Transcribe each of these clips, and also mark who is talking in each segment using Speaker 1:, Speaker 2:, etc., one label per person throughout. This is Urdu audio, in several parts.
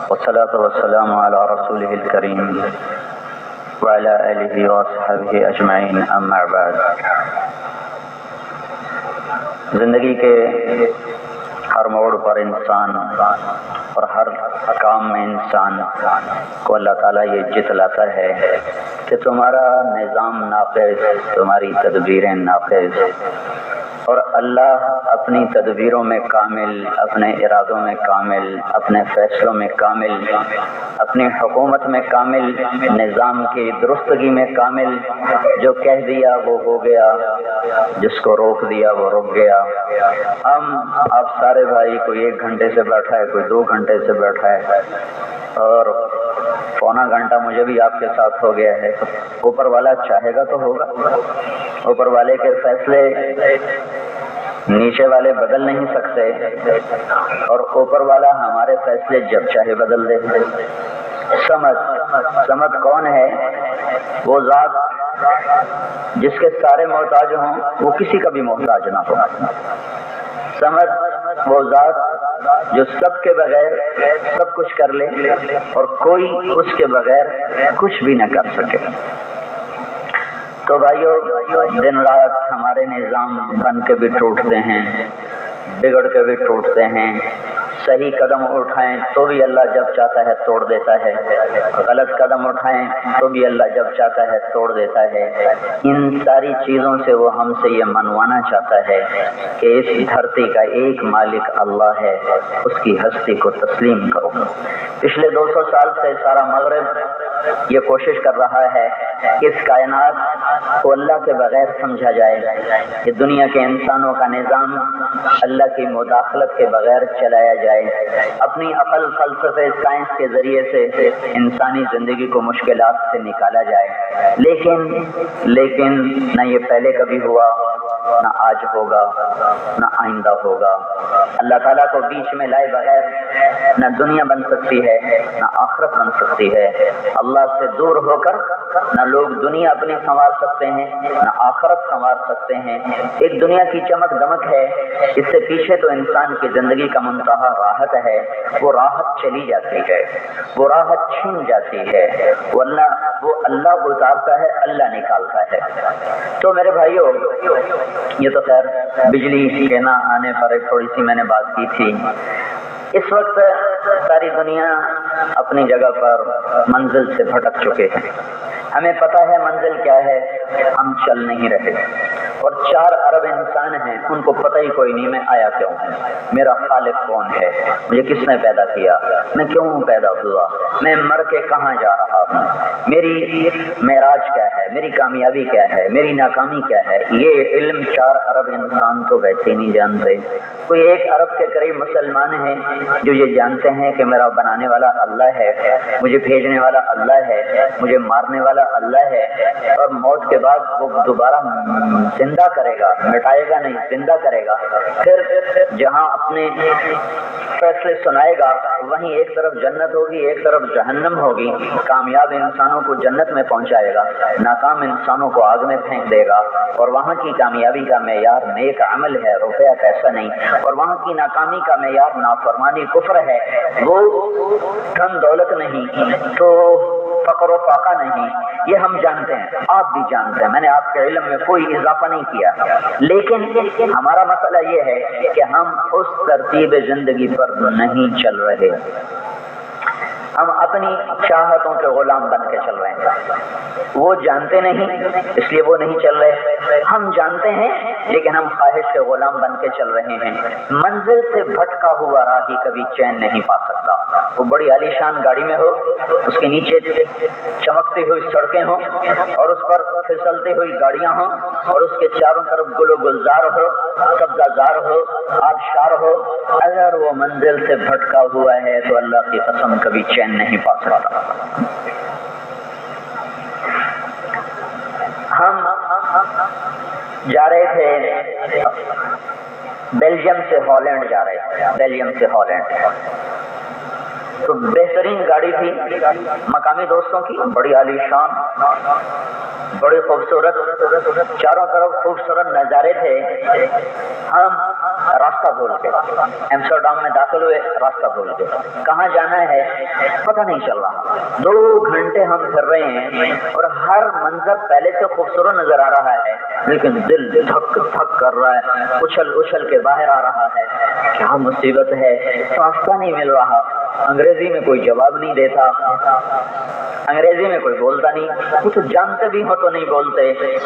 Speaker 1: والصلاة والسلام على رسوله الكريم وعلى آله وصحبه اجمعین اما بعد۔ زندگی کے ہر موڑ پر انسان اور ہر کام میں انسان کو اللہ تعالیٰ یہ جتلاتا ہے کہ تمہارا نظام ناقص، تمہاری تدبیریں ناقص، اور اللہ اپنی تدبیروں میں کامل، اپنے ارادوں میں کامل، اپنے فیصلوں میں کامل، اپنی حکومت میں کامل، نظام کی درستگی میں کامل۔ جو کہہ دیا وہ ہو گیا، جس کو روک دیا وہ رک گیا۔ آپ سارے بھائی کوئی 1 گھنٹے سے بیٹھا ہے، کوئی 2 گھنٹے سے بیٹھا ہے، اور پونا گھنٹہ مجھے بھی آپ کے ساتھ ہو گیا ہے۔ اوپر والا چاہے گا تو ہوگا، اوپر والے کے فیصلے نیچے والے بدل نہیں سکتے، اور اوپر والا ہمارے فیصلے جب چاہے بدل دے۔ سمد کون ہے؟ وہ ذات جس کے سارے محتاج ہوں، وہ کسی کا بھی محتاج نہ ہو۔ سمد وہ ذات جو سب کے بغیر سب کچھ کر لے اور کوئی اس کے بغیر کچھ بھی نہ کر سکے۔ تو بھائیو، دن رات ہمارے نظام بن کے بھی ٹوٹتے ہیں، بگڑ کے بھی ٹوٹتے ہیں۔ صحیح قدم اٹھائیں تو بھی اللہ جب چاہتا ہے توڑ دیتا ہے، غلط قدم اٹھائیں تو بھی اللہ جب چاہتا ہے توڑ دیتا ہے۔ ان ساری چیزوں سے وہ ہم سے یہ منوانا چاہتا ہے کہ اس دھرتی کا ایک مالک اللہ ہے، اس کی ہستی کو تسلیم کرو۔ پچھلے 200 سال سے سارا مغرب یہ کوشش کر رہا ہے کہ اس کائنات کو اللہ کے بغیر سمجھا جائے، کہ دنیا کے انسانوں کا نظام اللہ کی مداخلت کے بغیر چلایا جائے۔ اپنی عقل، فلسفے، سائنس کے ذریعے سے انسانی زندگی کو مشکلات سے نکالا جائے، لیکن نہ یہ پہلے کبھی ہوا، نہ آج ہوگا، نہ آئندہ ہوگا۔ اللہ تعالیٰ کو بیچ میں لائے بغیر نہ دنیا بن سکتی ہے، نہ آخرت بن سکتی ہے۔ اللہ سے دور ہو کر نہ لوگ دنیا اپنی سنوار سکتے ہیں، نہ آخرت سنوار سکتے ہیں۔ ایک دنیا کی چمک دمک ہے، اس سے پیچھے تو انسان کی زندگی کا منتہا راحت ہے۔ وہ راحت چلی جاتی ہے، وہ راحت چھین جاتی ہے، وہ اللہ اتارتا ہے، اللہ نکالتا ہے۔ تو میرے بھائیو، یہ تو خیر بجلی کے نہ آنے پر ایک تھوڑی سی میں نے بات کی تھی۔ اس وقت ساری دنیا اپنی جگہ پر منزل سے بھٹک چکے ہیں۔ ہمیں پتہ ہے منزل کیا ہے، ہم چل نہیں رہے، اور 4 ارب انسان ہیں، ان کو پتہ ہی کوئی نہیں میں آیا کیوں ہوں، میرا خالق کون ہے، مجھے کس نے پیدا کیا، میں کیوں پیدا ہوا، میں مر کے کہاں جا رہا ہوں، میری معراج کیا ہے، میری کامیابی کیا ہے، میری ناکامی کیا ہے۔ یہ علم 4 ارب انسان تو ویسے نہیں جانتے۔ کوئی 1 ارب کے قریب مسلمان ہیں جو یہ جانتے ہیں کہ میرا بنانے والا اللہ ہے، مجھے بھیجنے والا اللہ ہے، مجھے مارنے والا اللہ ہے، اور موت کے بعد وہ دوبارہ زندہ کرے گا، مٹائے گا نہیں، زندہ کرے گا۔ پھر جہاں اپنے فیصلے سنائے گا، وہیں ایک طرف جنت ہوگی، ایک طرف جہنم ہوگی۔ کامیاب انسانوں کو جنت میں پہنچائے گا، ناکام انسانوں کو آگ میں پھینک دے گا، اور وہاں کی کامیابی کا معیار نیک عمل ہے، روپیہ پیسہ نہیں، اور وہاں کی ناکامی کا معیار نافرمانی، کفر ہے۔ وہ دھن دولت نہیں تو فقر و فاقہ نہیں، یہ ہم جانتے ہیں، آپ بھی جانتے ہیں، میں نے آپ کے علم میں کوئی اضافہ نہیں کیا۔ لیکن ہمارا مسئلہ یہ ہے کہ ہم اس ترتیب زندگی پر نہیں چل رہے، ہم اپنی چاہتوں کے غلام بن کے چل رہے ہیں۔ وہ جانتے نہیں اس لیے وہ نہیں چل رہے، ہم جانتے ہیں لیکن ہم خواہش کے غلام بن کے چل رہے ہیں۔ منزل سے بھٹکا ہوا راہی کبھی چین نہیں پا سکتا۔ وہ بڑی عالیشان گاڑی میں ہو، اس کے نیچے چمکتی ہوئی سڑکیں ہوں، اور اس پر پھسلتی ہوئی گاڑیاں ہوں، اور اس کے چاروں طرف گل و گلزار ہو، سبزہ زار ہو، آبشار ہو، اگر وہ منزل سے بھٹکا ہوا ہے تو اللہ کی قسم کبھی چین نہیں پا سکتا۔ ہم جا رہے تھے بیلجیم سے ہالینڈ جا رہے تھے، بیلجیم سے ہالینڈ، تو بہترین گاڑی تھی مقامی دوستوں کی، بڑی عالی شان، بڑی خوبصورت، چاروں طرف خوبصورت نظارے تھے۔ ہم راستہ بھول گئے، ایمسٹرڈیم میں داخل ہوئے، راستہ بھول گئے، کہاں جانا ہے پتہ نہیں چل رہا۔ 2 گھنٹے ہم پھر رہے ہیں اور ہر منظر پہلے سے خوبصورت نظر آ رہا ہے، لیکن دل دھک دھک کر رہا ہے، اچھل اچھل کے باہر آ رہا ہے۔ کیا مصیبت ہے، راستہ نہیں مل رہا، انگریزی میں کوئی جواب نہیں دیتا، انگریزی میں کوئی بولتا نہیں، کچھ جانتے بھی ہو تو نہیں بولتے۔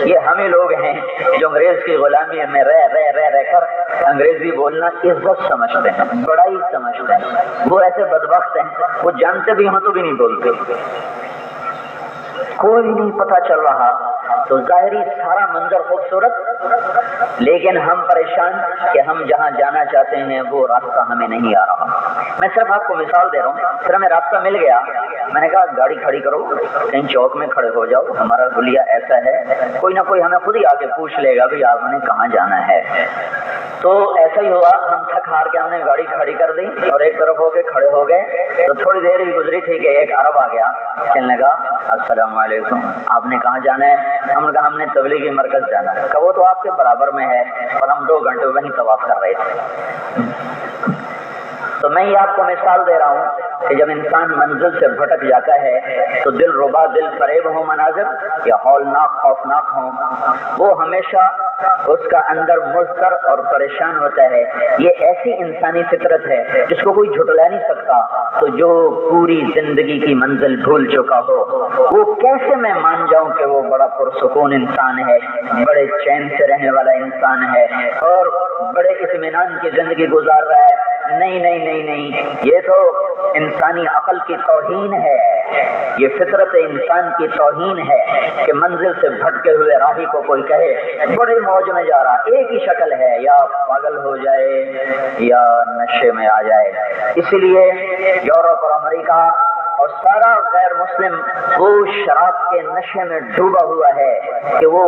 Speaker 1: یہ ہمیں لوگ ہیں جو انگریز کی غلامی میں رہ کر انگریزی بولنا عزت سمجھتے ہیں، بڑائی سمجھتے ہیں۔ وہ ایسے بدبخت ہیں، وہ جانتے بھی ہوں تو بھی نہیں بولتے، کوئی نہیں پتہ چل رہا۔ تو ظاہری سارا منظر خوبصورت، لیکن ہم پریشان کہ ہم جہاں جانا چاہتے ہیں وہ راستہ ہمیں نہیں آ رہا۔ میں صرف آپ کو مثال دے رہا ہوں، پھر ہمیں راستہ مل گیا، میں نے کہا گاڑی کھڑی کرو، کہیں چوک میں کھڑے ہو جاؤ، ہمارا حلیہ ایسا ہے، کوئی نہ کوئی ہمیں خود ہی آ کے پوچھ لے گا بھی آپ نے کہاں جانا ہے۔ تو ایسا ہی ہوا، ہم تھک ہار کے ہم نے گاڑی کھڑی کر دی اور ایک طرف ہو کے کھڑے ہو گئے۔ تو تھوڑی دیر ہی گزری تھی کہ ایک عرب آ گیا، کہنے لگا السلام علیکم، آپ نے کہاں جانا ہے؟ ہم نے کہا ہم نے تبلیغی مرکز جانا ہے۔ کہ وہ تو آپ کے برابر میں ہے اور ہم 2 گھنٹے وہیں طواف کر رہے تھے۔ تو میں یہ آپ کو مثال دے رہا ہوں کہ جب انسان منزل سے بھٹک جاتا ہے تو دل ربا، دل فریب ہو مناظر یا ہولناک خوفناک ہوں، وہ ہمیشہ اس کا اندر مضطر اور پریشان ہوتا ہے۔ یہ ایسی انسانی فطرت ہے جس کو کوئی جھٹلا نہیں سکتا۔ تو جو پوری زندگی کی منزل بھول چکا ہو، وہ کیسے میں مان جاؤں کہ وہ بڑا پرسکون انسان ہے، بڑے چین سے رہنے والا انسان ہے اور بڑے اطمینان کی زندگی گزار رہا ہے؟ نہیں نہیں نہیں نہیں، یہ تو انسانی عقل کی توہین ہے، یہ فطرت انسان کی توہین ہے کہ منزل سے بھٹکے ہوئے راہی کو کوئی کہے بڑے موج میں جا رہا۔ ایک ہی شکل ہے، یا پاگل ہو جائے یا نشے میں آ جائے۔ اسی لیے یورپ اور امریکہ اور سارا غیر مسلم وہ شراب کے نشے میں ڈوبا ہوا ہے کہ وہ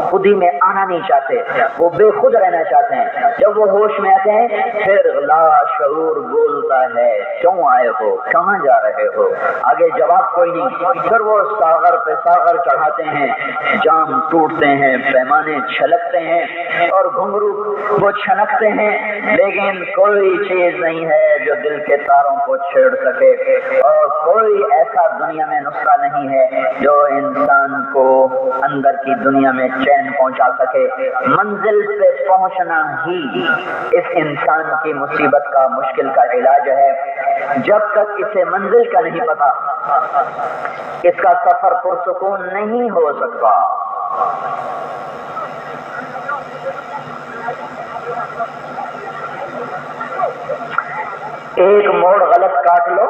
Speaker 1: خودی میں آنا نہیں چاہتے، وہ بے خود رہنا چاہتے ہیں۔ جب وہ ہوش میں آتے ہیں پھر لا شعور بولتا ہے کیوں آئے ہو، کہاں جا رہے ہو؟ آگے جواب کوئی نہیں۔ پھر وہ ساغر پہ ساغر چڑھاتے ہیں، جام ٹوٹتے ہیں، پیمانے چھلکتے ہیں اور گھنگرو وہ چھنکتے ہیں، لیکن کوئی چیز نہیں ہے جو دل کے تاروں کو چھیڑ سکے، اور کوئی ایسا دنیا میں نسخہ نہیں ہے جو انسان کو اندر کی دنیا میں چین پہنچا سکے۔ منزل پہ پہنچنا ہی اس انسان کی مصیبت کا، مشکل کا علاج ہے۔ جب تک اسے منزل کا نہیں پتا، اس کا سفر پرسکون نہیں ہو سکتا۔ ایک موڑ غلط کاٹ لو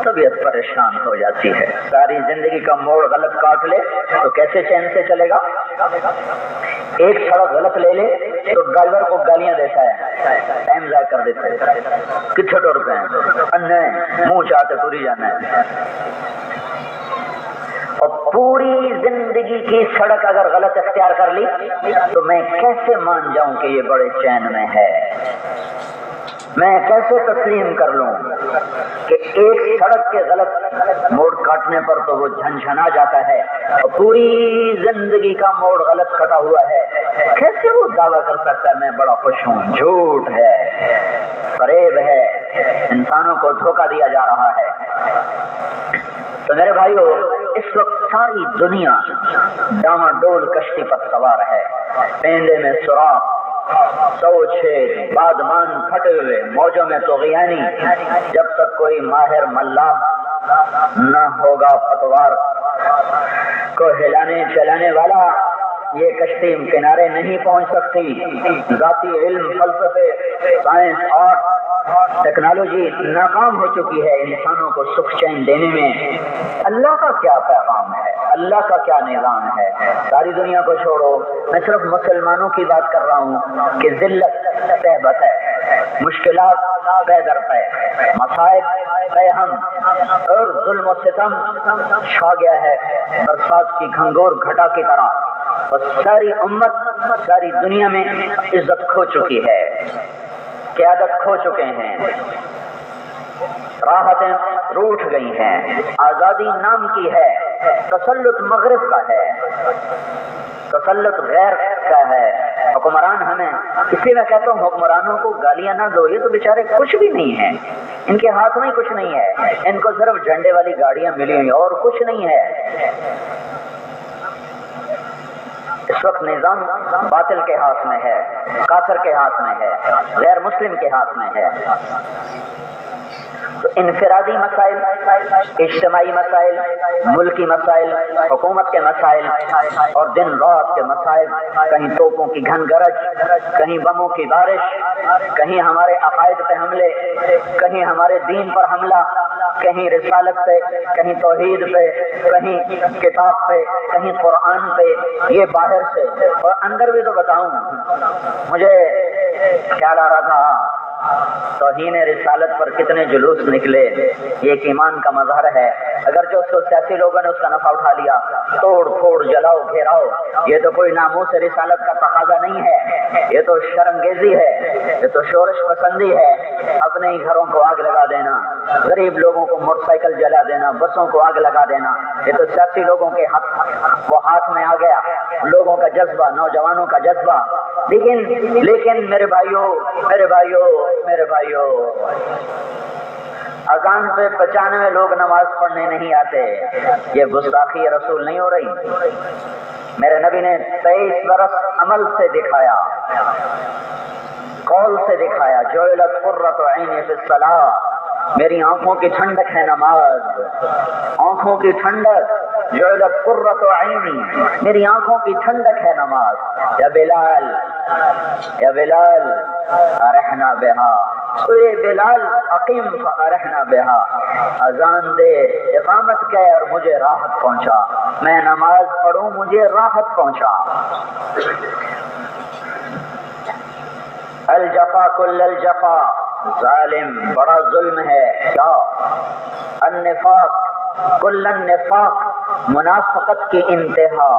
Speaker 1: طبیعت پریشان ہو جاتی ہے، ساری زندگی کا موڑ غلط کاٹ لے تو کیسے چین سے چلے گا؟ ایک سڑک غلط لے لے تو ڈرائیور کو گالیاں دیتا ہے، ٹائم ضائع کر دیتا ہے، کتنے ٹور پہ ہیں، انے منہ چاہتے پوری جانا ہے۔ اور پوری زندگی کی سڑک اگر غلط اختیار کر لی تو میں کیسے مان جاؤں کہ یہ بڑے چین میں ہے؟ میں کیسے تسلیم کر لوں کہ ایک سڑک کے غلط موڑ کاٹنے پر تو وہ جھنجھنا جاتا ہے اور پوری زندگی کا موڑ غلط کٹا ہوا ہے؟ کیسے وہ دعویٰ کر سکتا ہے میں بڑا خوش ہوں؟ جھوٹ ہے، فریب ہے، انسانوں کو دھوکہ دیا جا رہا ہے۔ تو میرے بھائیو، اس وقت ساری دنیا ڈاما ڈول کشتی پر سوار ہے، پیندے میں سوراخ، سوچے بادمان پھٹے ہوئے، موجوں میں طغیانی۔ جب تک کوئی ماہر ملاح نہ ہوگا پتوار کو ہلانے چلانے والا، یہ کشتی کنارے نہیں پہنچ سکتی۔ ذاتی علم، فلسفے، سائنس، آرٹ، ٹیکنالوجی ناکام ہو چکی ہے انسانوں کو سکھ چین دینے میں۔ اللہ کا کیا پیغام ہے، اللہ کا کیا نظام ہے؟ ساری دنیا کو چھوڑو، میں صرف مسلمانوں کی بات کر رہا ہوں کہ ذلت پہ بت ہے، مشکلات پہ در پہ، مصائب پہ ہم، اور ظلم و ستم چھا گیا ہے برسات کی گھنگور گھٹا کی طرح، اور ساری امت، ساری دنیا میں عزت کھو چکی ہے، قیادت کھو چکے ہیں، راحتیں روٹھ گئی ہیں، آزادی نام کی ہے، تسلط مغرب کا ہے، تسلط غیر کا ہے، حکمران ہمیں، اس لیے میں کہتا ہوں حکمرانوں کو گالیاں نہ دو، یہ تو بیچارے کچھ بھی نہیں ہیں، ان کے ہاتھ میں کچھ نہیں ہے، ان کو صرف جھنڈے والی گاڑیاں ملی ہوئی اور کچھ نہیں ہے۔ اس وقت نظام باطل کے ہاتھ میں ہے، کافر کے ہاتھ میں ہے، غیر مسلم کے ہاتھ میں ہے۔ تو انفرادی مسائل، اجتماعی مسائل، ملکی مسائل، حکومت کے مسائل اور دن رات کے مسائل، کہیں توپوں کی گھن گرج، کہیں بموں کی بارش، کہیں ہمارے عقائد پہ حملے، کہیں ہمارے دین پر حملہ، کہیں رسالت پہ، کہیں توحید پہ، کہیں کتاب پہ، کہیں قرآن پہ، یہ باہر سے اور اندر بھی تو بتاؤں، مجھے خیال آ رہا تھا توہین رسالت پر کتنے جلوس نکلے، یہ ایک ایمان کا مظہر ہے، اگر جو سیاسی لوگوں نے اس کا نفع اٹھا لیا، توڑ پھوڑ جلاؤ گھیراؤ، یہ تو کوئی ناموس رسالت کا تقاضا نہیں ہے، یہ تو شرمگیزی ہے، یہ تو شورش پسندی ہے، اپنے ہی گھروں کو آگ لگا دینا، غریب لوگوں کو موٹر سائیکل جلا دینا، بسوں کو آگ لگا دینا، یہ تو سیاسی لوگوں کے وہ ہاتھ میں آ گیا، لوگوں کا جذبہ، نوجوانوں کا جذبہ۔ لیکن میرے بھائیوں اذان پہ 95 لوگ نماز پڑھنے نہیں آتے، یہ گستاخی رسول نہیں ہو رہی؟ میرے نبی نے 23 برس عمل سے دکھایا، قول سے دکھایا، جعلت قرۃ عینی فی الصلاۃ، میری آنکھوں کی ٹھنڈک ہے نماز، آنکھوں کی ٹھنڈک، جعلت قرۃ عینی، میری آنکھوں کی ٹھنڈک ہے نماز۔ یا بلال ارحنا بہا، اے بلال اقیم فارحنا بہا، اذان دے، اقامت کہ اور مجھے راحت پہنچا، میں نماز پڑھوں مجھے راحت پہنچا۔ الجفا کل الجفا، ظالم بڑا ظلم ہے کیا؟ النفاق کل النفاق، منافقت کی انتہا،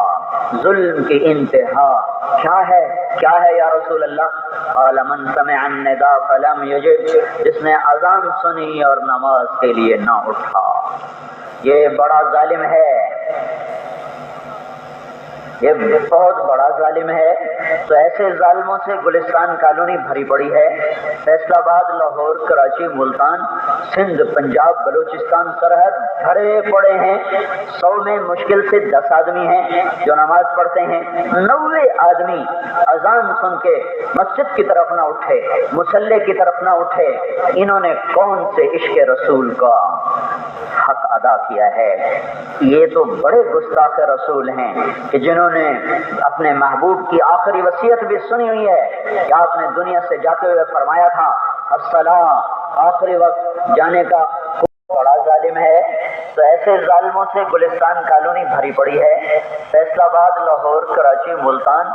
Speaker 1: ظلم کی انتہا کیا ہے یا رسول اللہ؟ قال من سمع النداء فلم یجب، جس نے اذان سنی اور نماز کے لیے نہ اٹھا، یہ بڑا ظالم ہے، یہ بہت بڑا ظالم ہے۔ تو ایسے ظالموں سے گلستان کالونی بھری پڑی ہے، فیصل آباد، لاہور، کراچی، ملتان، سندھ، پنجاب، بلوچستان سرحد بھرے پڑے ہیں۔ 100 میں مشکل سے 10 آدمی ہیں جو نماز پڑھتے ہیں، 90 آدمی اذان سن کے مسجد کی طرف نہ اٹھے، مصلی کی طرف نہ اٹھے۔ انہوں نے کون سے عشق رسول کا حق ادا کیا ہے؟ یہ تو بڑے گستاخ رسول ہیں کہ جنہوں نے اپنے محبوب کی آخری وصیت بھی سنی ہوئی ہے کہ آپ نے دنیا سے جاتے ہوئے فرمایا تھا الصلاۃ، آخری وقت جانے کا بڑا ظالم ہے۔ تو ایسے ظالموں سے گلستان کالونی بھری پڑی ہے، فیصل آباد، لاہور، کراچی، ملتان،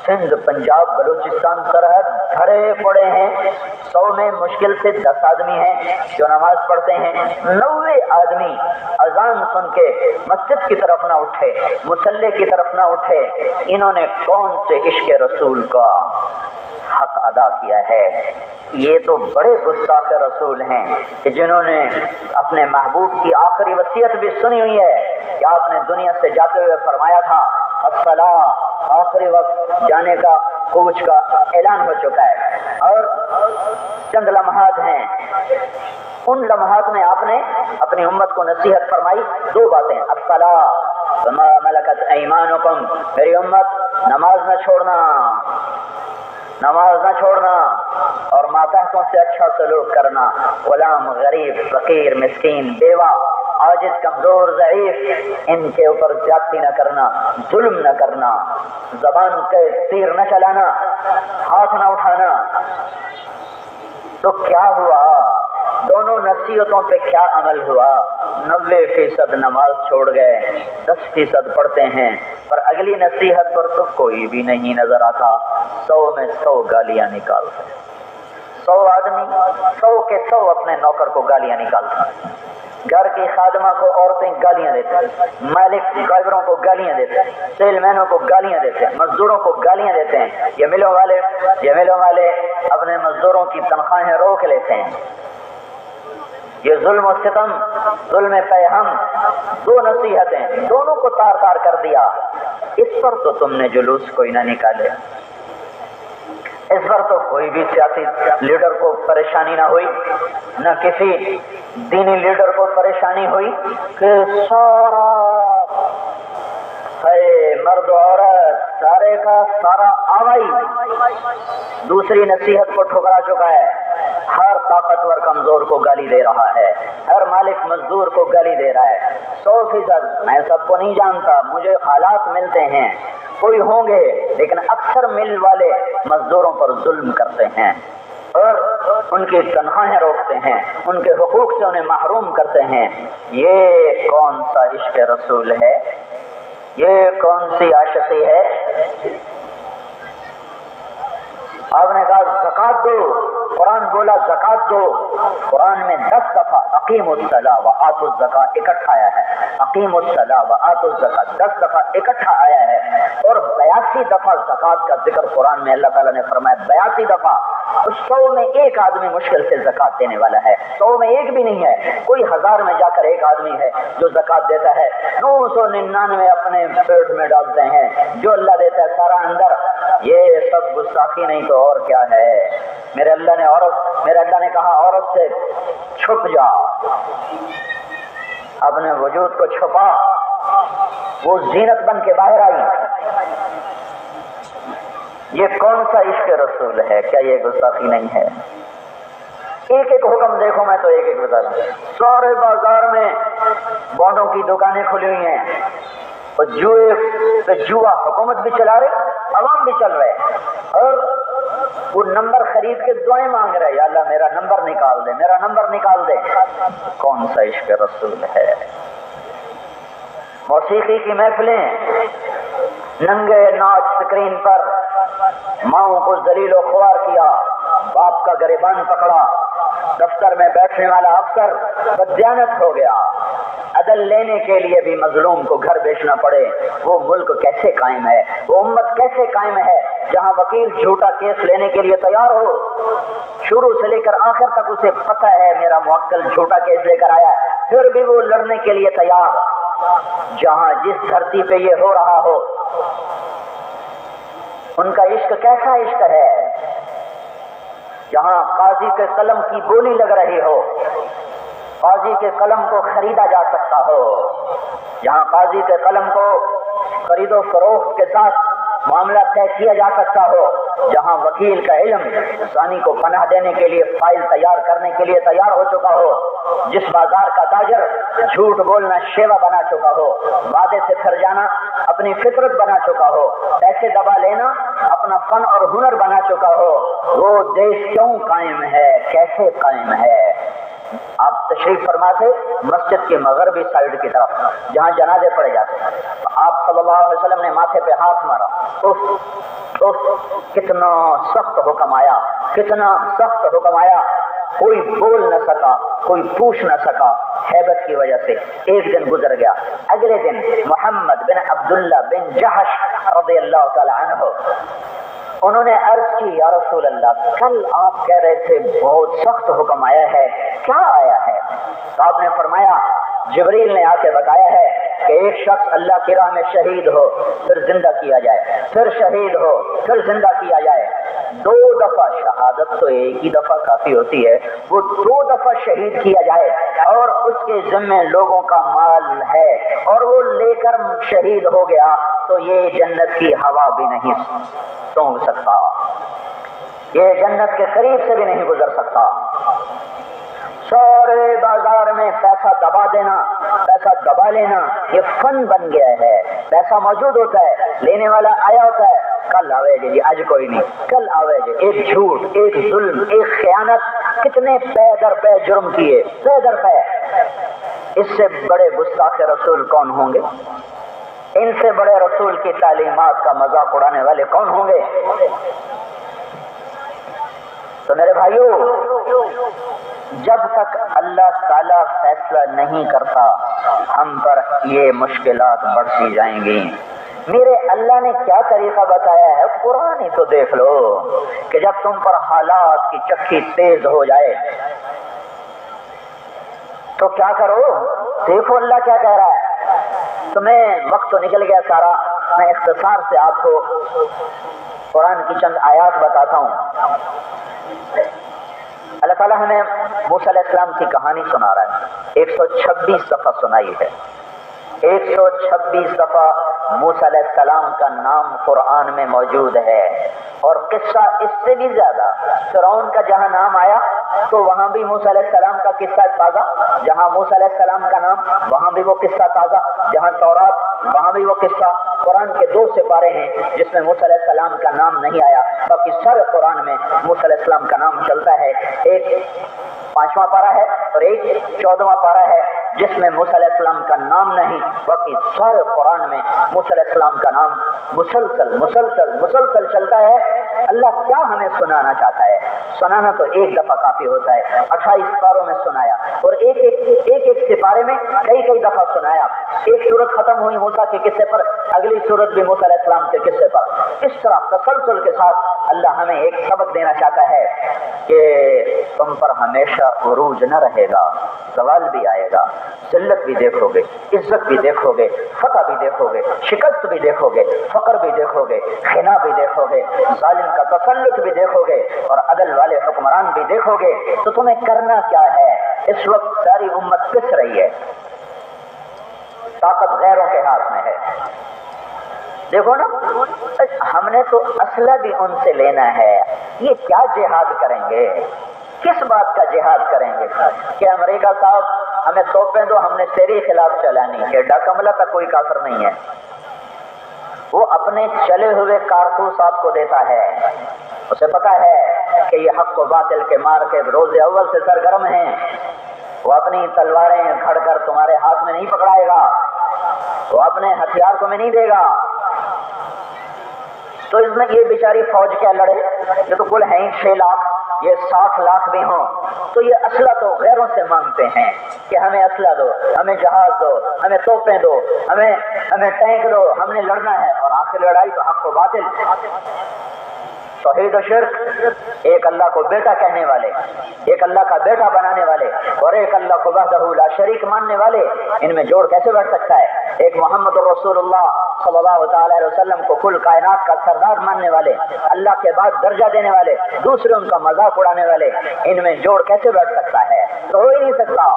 Speaker 1: سندھ، پنجاب، بلوچستان سرحد بھرے پڑے ہیں۔ 100 میں مشکل سے 10 آدمی ہیں جو نماز پڑھتے ہیں، 90 آدمی اذان سن کے مسجد کی طرف نہ اٹھے، مصلی کی طرف نہ اٹھے۔ انہوں نے کون سے عشق رسول کا حق ادا کیا ہے؟ یہ تو بڑے گستاخ رسول ہیں کہ جنہوں نے اپنے محبوب کی آخری وصیت بھی سنی ہوئی ہے کہ آپ نے دنیا سے جاتے ہوئے فرمایا تھا الصلاۃ، آخری وقت جانے کا، کوچ کا اعلان ہو چکا ہے۔ اور چند لمحات ہیں، ان لمحات میں آپ نے اپنی امت کو نصیحت فرمائی 2 باتیں، الصلاۃ وما ملکت ایمانکم، میری امت نماز نہ چھوڑنا، نماز نہ چھوڑنا، اور ماتحتوں سے اچھا سلوک کرنا، غلام، غریب، فقیر، مسکین، بیوہ، عاجز، کمزور، ضعیف، ان کے اوپر زیادتی نہ کرنا، ظلم نہ کرنا، زبان کے تیر نہ چلانا، ہاتھ نہ اٹھانا۔ تو کیا ہوا؟ دونوں نصیحتوں پہ کیا عمل ہوا؟ 90% نماز چھوڑ گئے، 10% پڑھتے ہیں، پر اگلی نصیحت پر تو کوئی بھی نہیں نظر آتا۔ 100 میں 100 گالیاں نکالتے، 100 آدمی 100 کے 100 اپنے نوکر کو گالیاں نکالتے ہیں، گھر کی خادمہ کو عورتیں گالیاں دیتے ہیں، مالک ڈرائیوروں کو گالیاں دیتے ہیں، سیل مینوں کو گالیاں دیتے ہیں، مزدوروں کو گالیاں دیتے ہیں، یہ ملوں والے اپنے مزدوروں کی تنخواہیں روک لیتے ہیں۔ یہ ظلم و ستم، ظلم پہ ہم، 2 نصیحتیں، دونوں کو تار تار کر دیا۔ اس پر تو تم نے جلوس کوئی نہ نکالے، اس پر تو کوئی بھی سیاسی لیڈر کو پریشانی نہ ہوئی، نہ کسی دینی لیڈر کو پریشانی ہوئی کہ سارا مرد و عورت سارے کا سارا آوائی دوسری نصیحت کو ٹھکرا چکا ہے، ہر طاقتور کمزور کو گالی دے رہا ہے، ہر مالک مزدور کو گالی دے رہا ہے۔ 100% میں سب کو نہیں جانتا، مجھے حالات ملتے ہیں، کوئی ہوں گے، لیکن اکثر مل والے مزدوروں پر ظلم کرتے ہیں اور ان کی تنخواہیں روکتے ہیں، ان کے حقوق سے انہیں محروم کرتے ہیں۔ یہ کون سا عشق رسول ہے؟ یہ کون سی عاشقی ہے؟ آپ نے کہا زکات دو، قرآن بولا زکات دو، قرآن میں 10 دفعہ اقیم الصلاۃ و آتوا الزکات اکٹھا آیا ہے، اقیم الصلاۃ و آتوا الزکات 10 دفعہ اکٹھا آیا ہے، اور 82 دفعہ زکات کا ذکر قرآن میں اللہ تعالیٰ نے فرمایا، 82 دفعہ۔ 100 میں ایک آدمی مشکل سے زکات دینے والا ہے، 100 میں ایک بھی نہیں ہے، کوئی 1000 میں جا کر ایک آدمی ہے جو زکات دیتا ہے، 999 اپنے پیٹ میں ڈالتے ہیں، جو اللہ دیتا ہے سارا اندر۔ یہ سب گستاخی نہیں تو اور کیا ہے؟ میرے اللہ نے کہا عورت سے چھپ جا، اپنے وجود کو چھپا، وہ زینت بن کے باہر آئی۔ یہ کون سا عشق رسول ہے؟ کیا یہ گستاخی نہیں ہے؟ ایک ایک حکم دیکھو، میں تو ایک ایک بتا دوں۔ سارے بازار میں بانڈوں کی دکانیں کھلی ہوئی ہیں، اور جوئے پہ جوا حکومت بھی چلا رہے، عوام بھی چل رہے، اور وہ نمبر خرید کے دعائیں مانگ رہے، یا اللہ میرا نمبر نکال دے، میرا نمبر نکال دے۔ کون سا عشق رسول ہے؟ موسیقی کی محفلیں، ننگے ناچ سکرین پر، ماؤں کو ذلیل و خوار کیا، باپ کا گریبان پکڑا، دفتر میں بیٹھنے والا افسر بددیانت ہو گیا، عدل لینے کے لیے بھی مظلوم کو گھر بیچنا پڑے۔ وہ ملک کیسے قائم ہے؟ وہ امت کیسے قائم ہے جہاں وکیل جھوٹا کیس لینے کے لیے تیار ہو، شروع سے لے کر آخر تک اسے پتہ ہے میرا موکل جھوٹا کیس لے کر آیا ہے، پھر بھی وہ لڑنے کے لیے تیار۔ جہاں جس دھرتی پہ یہ ہو رہا ہو، ان کا عشق کیسا عشق ہے؟ جہاں قاضی کے قلم کی گولی لگ رہی ہو، قاضی کے قلم کو خریدا جا سکتا ہو، جہاں قاضی کے قلم کو خرید و فروخت کے ساتھ معاملہ طے کیا جا سکتا ہو، جہاں وکیل کا علم ثانی کو پناہ دینے کے لیے فائل تیار کرنے کے لیے تیار ہو چکا ہو، جس بازار کا تاجر جھوٹ بولنا شیوا بنا چکا ہو، وعدے سے پھر جانا اپنی فطرت بنا چکا ہو، پیسے دبا لینا اپنا فن اور ہنر بنا چکا ہو، وہ دیش کیوں قائم ہے؟ کیسے قائم ہے؟ آپ تشریف فرما تھے مسجد کے مغربی سائیڈ کی طرف جہاں جنازے پڑے جاتے ہیں، آپ صلی اللہ علیہ وسلم نے ماتھے پہ ہاتھ مارا، کتنا سخت حکم آیا، کتنا سخت حکم آیا، کوئی بول نہ سکا، کوئی پوچھ نہ سکا ہیبت کی وجہ سے۔ ایک دن گزر گیا، اگلے دن محمد بن عبداللہ بن جہش رضی اللہ تعالی عنہ انہوں نے عرض کی، یا رسول اللہ کل آپ کہہ رہے تھے بہت سخت حکم آیا ہے، کیا آیا ہے؟ تو آپ نے فرمایا جبریل نے آ کے بتایا ہے کہ ایک شخص اللہ کی راہ میں شہید ہو، پھر زندہ کیا جائے، پھر شہید ہو، پھر زندہ کیا جائے، 2 دفعہ شہادت تو ایک ہی دفعہ کافی ہوتی ہے، وہ 2 دفعہ شہید کیا جائے، اور اس کے ذمے لوگوں کا مال ہے، اور وہ لے کر شہید ہو گیا تو یہ جنت کی ہوا بھی نہیں سونگ سکتا، یہ جنت کے قریب سے بھی نہیں گزر سکتا۔ سارے بازار میں پیسہ دبا دینا، پیسہ دبا لینا یہ فن بن گیا ہے، پیسہ موجود ہوتا ہے، لینے والا آیا ہوتا ہے، کل آوے جی آج کوئی نہیں، کل آوے جی، ایک جھوٹ، ایک ظلم، ایک خیانت، کتنے پے در پے جرم کیے، پے در پے۔ اس سے بڑے گستاخ رسول کون ہوں گے؟ ان سے بڑے رسول کی تعلیمات کا مذاق اڑانے والے کون ہوں گے؟ تو میرے بھائیوں، جب تک اللہ تعالیٰ فیصلہ نہیں کرتا ہم پر یہ مشکلات بڑھتی جائیں گی۔ میرے اللہ نے کیا طریقہ بتایا ہے؟ قرآن ہی تو دیکھ لو کہ جب تم پر حالات کی چکی تیز ہو جائے تو کیا کرو؟ دیکھو اللہ کیا کہہ رہا ہے۔ تمہیں وقت تو نکل گیا سارا، میں اختصار سے آپ کو قرآن کی چند آیات بتاتا ہوں. اللہ تعالیٰ ہمیں موسیٰ علیہ السلام کی کہانی سنا رہا ہے. 126 دفعہ سنائی ہے. 126 دفعہ موسیٰ علیہ السلام کا نام قرآن میں موجود ہے. اور قصہ اس سے بھی زیادہ، فرعون کا جہاں نام آیا تو وہاں بھی موسیٰ علیہ السلام کا قصہ تازہ، جہاں موسیٰ علیہ السلام کا نام وہاں بھی وہ قصہ تازہ، جہاں تورات وہاں بھی وہ قصہ. قرآن کے 2 سپارے ہیں جس میں موسیٰ علیہ السلام کا نام نہیں آیا، باقی سارے قرآن میں موسیٰ علیہ السلام کا نام چلتا ہے. ایک 5واں پارہ ہے اور ایک 14واں پارہ ہے جس میں موسیٰ علیہ السلام کا نام نہیں، باقی سارے قرآن میں موسیٰ علیہ السلام کا نام مسلسل چلتا ہے. اللہ کیا ہمیں سنانا چاہتا ہے؟ سنانا تو ایک دفعہ کافی ہوتا ہے. 28 پاروں میں سنایا اور ایک سپارے میں کئی دفعہ سنایا. ایک سورت ختم ہوئی موسیٰ کے قصے پر، اگلی سورت بھی موسیٰ علیہ السلام کے قصے پر. اس طرح تسلسل کے ساتھ اللہ ہمیں ایک سبق دینا چاہتا ہے کہ تم پر ہمیشہ عروج نہ رہے گا، زوال بھی آئے گا، ذلت بھی دیکھو گے، عزت بھی دیکھو گے، فتح بھی دیکھو گے، شکست بھی دیکھو گے، فقر بھی دیکھو گے، خنا بھی دیکھو گے، ظالم کا تسلط بھی دیکھو گے اور عدل والے حکمران بھی دیکھو گے. تو تمہیں کرنا کیا ہے؟ اس وقت ساری امت پس رہی ہے، طاقت غیروں کے ہاتھ میں ہے. دیکھو نا، ہم نے تو اسلحہ بھی ان سے لینا ہے. یہ کیا جہاد کریں گے؟ کس بات کا جہاد کریں گے کہ امریکہ صاحب ہمیں توپیں دو، ہم نے تیرے خلاف چلانی ہے. ڈاکہ ملا تک کوئی کافر نہیں ہے، وہ اپنے چلے ہوئے کارتوس آپ کو دیتا ہے. اسے پتا ہے کہ یہ حق و باطل کے مار کے روز اول سے سرگرم ہیں. وہ اپنی تلواریں گھڑ کر تمہارے ہاتھ میں نہیں پکڑائے گا، وہ اپنے ہتھیار تمہیں نہیں دے گا. تو اس میں یہ بیچاری فوج کیا لڑے؟ یہ تو کل ہیں 6 لاکھ، یہ 60 لاکھ بھی ہوں تو یہ اسلحہ تو غیروں سے مانگتے ہیں کہ ہمیں اسلحہ دو، ہمیں جہاز دو، ہمیں توپیں دو، ہمیں ٹینک دو، ہم نے لڑنا ہے. اور آخر لڑائی تو حق و باطل، توحید و شرک، ایک اللہ کو بیٹا کہنے والے، ایک اللہ کا بیٹا بنانے والے اور ایک اللہ کو وحدہ لا شریک ماننے والے، ان میں جوڑ کیسے بیٹھ سکتا ہے؟ ایک محمد رسول اللہ صلی اللہ تعالی علیہ وسلم کو کل کائنات کا سردار ماننے والے، اللہ کے بعد درجہ دینے والے، دوسرے ان کا مذاق اڑانے والے، ان میں جوڑ کیسے بیٹھ سکتا ہے؟ تو ہو ہی نہیں سکتا.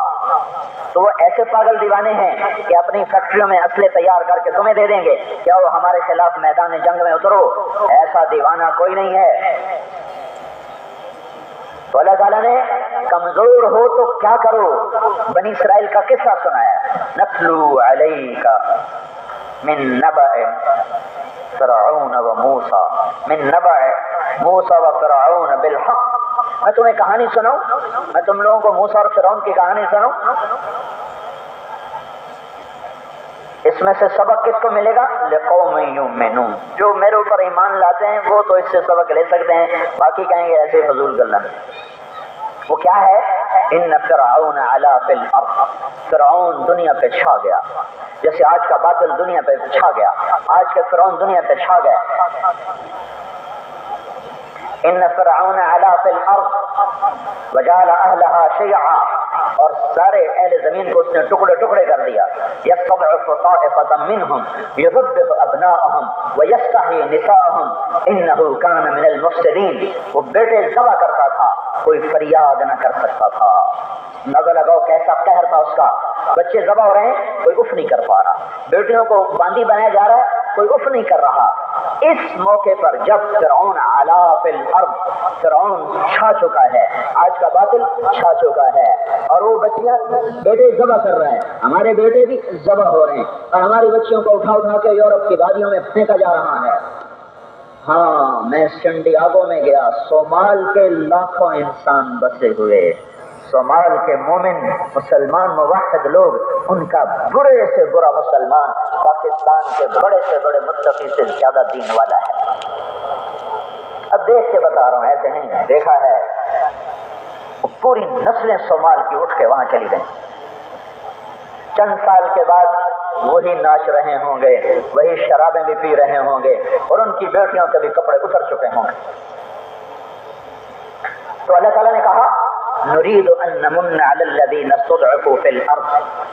Speaker 1: تو وہ ایسے پاگل دیوانے ہیں کہ اپنی فیکٹریوں میں اسلحے تیار کر کے تمہیں دے دیں گے، کیا وہ ہمارے خلاف میدان جنگ میں اترو. ایسا دیوانہ کوئی نہیں ہے. تو اللہ تعالیٰ نے کمزور ہو تو کیا کرو، بنی اسرائیل کا قصہ سنایا. نتلو علیک من نبأ فرعون و موسیٰ، من نبأ موسیٰ و فرعون بالحق. میں تمہیں کہانی سناؤں، میں تم لوگوں کو موسیٰ اور فرعون کی کہانی سناؤں. اس میں سے سبق کس کو ملے گا؟ لقوم یؤمنون. جو میرے اوپر ایمان لاتے ہیں وہ تو اس سے سبق لے سکتے ہیں، باقی کہیں گے ایسے فضول گلا. وہ کیا ہے؟ ان فرعون علا فی الارض، فرعون دنیا پہ چھا گیا، جیسے آج کا باطل دنیا پہ چھا گیا، آج کے فرعون دنیا پہ چھا گیا. ان فرعون علا فی الارض وجعل اهلها شیعا، اور سارے اہل زمین کو اس نے ٹکڑے ٹکڑے کر دیا. یستضعف طائفة منهم یذبح ابناءهم ویستحیی نساءهم انه کان من المفسدین. وہ بیٹے ذبح کرتا تھا، کوئی فریاد نہ کر سکتا تھا. نظر لگاؤ کیسا قہر تھا اس کا. بچے ذبح ہو رہے ہیں، کوئی اف نہیں کر پا رہا. بیٹیوں کو باندی بنایا جا رہا ہے، کوئی اف نہیں کر رہا. اس موقع پر جب فرعون علا فی الارض، فرعون چھا چکا ہے، آج کا باطل چھا چکا ہے، اور وہ بچیاں بیٹے ذبح کر رہے ہیں، ہمارے بیٹے بھی ذبح ہو رہے ہیں، اور ہماری بچیوں کو اٹھا اٹھا کے یورپ کی وادیوں میں پھینکا جا رہا ہے. ہاں، میں سنڈیاگو میں گیا، صومال کے لاکھوں انسان بسے ہوئے، صومال کے مومن مسلمان موحد لوگ، ان کا برے سے برا مسلمان پاکستان کے بڑے سے بڑے متقی سے زیادہ دین والا ہے. اب دیکھ کے بتا رہا ہوں، ایسے نہیں دیکھا ہے. پوری نسلیں صومال کی اٹھ کے وہاں چلی گئیں. چند سال کے بعد وہی ناچ رہے ہوں گے، وہی شرابیں بھی پی رہے ہوں گے، اور ان کی بیٹیوں کے بھی کپڑے اتر چکے ہوں گے. تو اللہ تعالیٰ نے کہا نريد ان نمن على الذين يستضعفوا في الأرض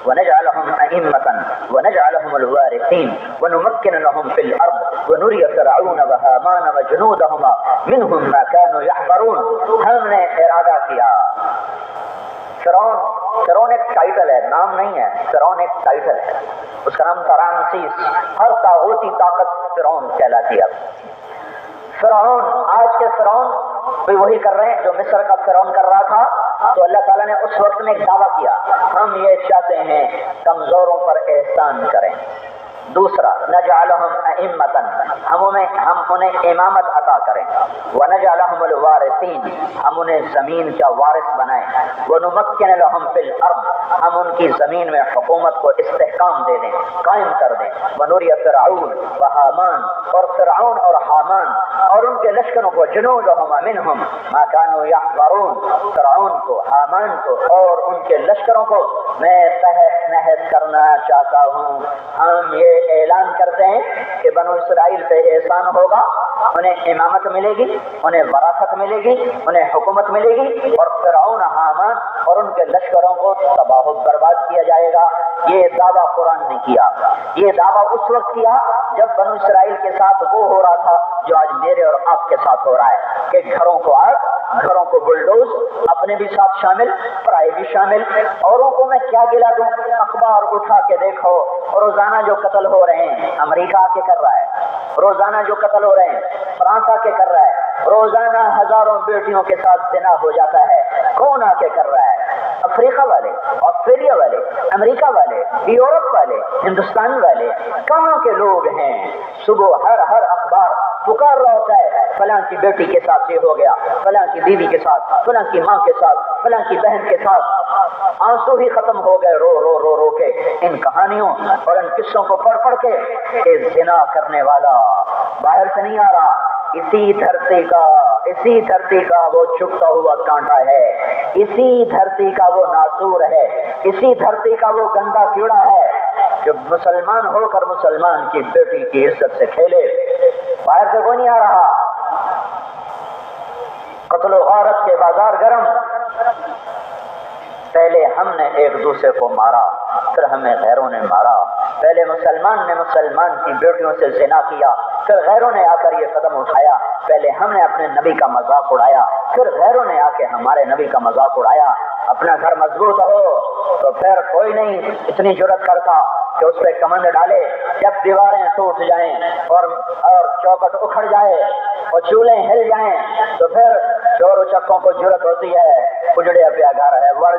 Speaker 1: ونجعلهم أئمة ونجعلهم الوارثين ونمكن لهم في الأرض ونري فرعون وهامان وجنودهما منهم ما كانوا يحذرون. ہم نے ارادہ کیا. فرعون ایک ٹائٹل ہے، نام نہیں ہے. فرعون ایک ٹائٹل ہے، اس کا نام تھا رامسیس. ہر طاغوتی طاقت فرعون کہلاتی ہے. فرعون، آج کے فرعون بھی وہی کر رہے ہیں جو مصر کا فرعون کر رہا تھا. تو اللہ تعالیٰ نے اس وقت میں ایک دعویٰ کیا، ہم یہ چاہتے ہیں کمزوروں پر احسان کریں. دوسرا نجعلہم ائمۃ، ہم انہیں امامت عطا کریں. ونجعلہم الوارثین، ہم انہیں زمین کا وارث بنائیں. ونمکن لہم فی الارض، ہم ان کی زمین میں حکومت کو استحکام دے دیں، قائم کر دیں. ونری فرعون وہامان، اور فرعون اور حامان اور ان کے لشکروں کو، جنودہما منہم ما کانوا یحذرون، فرعون کو، حامان کو اور ان کے لشکروں کو میں تحس نحس کرنا چاہتا ہوں. ہم یہ اعلان کرتے ہیں کہ بنو اسرائیل پہ احسان ہوگا، انہیں امامت ملے گی، انہیں وراثت ملے گی، انہیں حکومت ملے گی، اور فرعون، حامان اور ان کے لشکروں کو تباہ و برباد کیا جائے گا. یہ دعویٰ قرآن نے کیا. یہ دعویٰ اس وقت کیا جب بنو اسرائیل کے ساتھ وہ ہو رہا تھا جو آج میرے اور آپ کے ساتھ ہو رہا ہے کہ گھروں کو آگ، گھروں کو بلڈوز، اپنے بھی ساتھ شامل، پرائے بھی شامل. اوروں کو میں کیا گلا دوں؟ اخبار اٹھا کے دیکھو، روزانہ جو قتل ہو رہے ہیں امریکہ آ کے کر رہا ہے. روزانہ جو قتل ہو رہے ہیں فرانس آ کے کر رہا ہے. روزانہ ہزاروں بیٹیوں کے ساتھ زنا ہو جاتا ہے. کون آ کے کر رہا ہے؟ افریقہ والے، آسٹریلیا والے، امریکہ والے، یورپ والے، ہندوستان والے. کہاں کے لوگ ہیں؟ صبح ہر اخبار پکار رہا ہوتا ہے فلاں کی بیٹی کے ساتھ یہ ہو گیا، فلاں کی بیوی کے ساتھ، فلاں کی ماں کے ساتھ، فلاں کی بہن کے ساتھ. آنسو ہی ختم ہو گئے رو رو رو رو کے ان کہانیوں اور ان قصوں کو پڑھ پڑھ کے کہ زنا کرنے والا باہر سے نہیں آ رہا، اسی دھرتی کا وہ چھپتا ہوا کانٹا ہے، اسی دھرتی کا وہ ناسور ہے، اسی دھرتی کا وہ گندا کیڑا ہے جو مسلمان ہو کر مسلمان کی بیٹی کی عزت سے کھیلے. باہر سے کوئی نہیں آ رہا. قتل و غارت کے بازار گرم. پہلے ہم نے ایک دوسرے کو مارا، پھر ہمیں غیروں نے مارا. پہلے مسلمان نے مسلمان کی بیٹیوں سے زنا کیا، پھر غیروں نے آ کر یہ قدم اٹھایا. پہلے ہم نے اپنے نبی کا مذاق اڑایا، پھر غیروں نے آ کے ہمارے نبی کا مذاق اڑایا. اپنا گھر مضبوط ہو تو پھر کوئی نہیں اتنی جرأت کرتا کہ اس پہ کمند ڈالے. جب دیواریں ٹوٹ جائیں اور چوکٹ اکھڑ جائے اور چولہے ہل جائیں تو پھر چور اچکوں کو جرأت ہوتی ہے اجڑے پیا گھر ہے، وڑ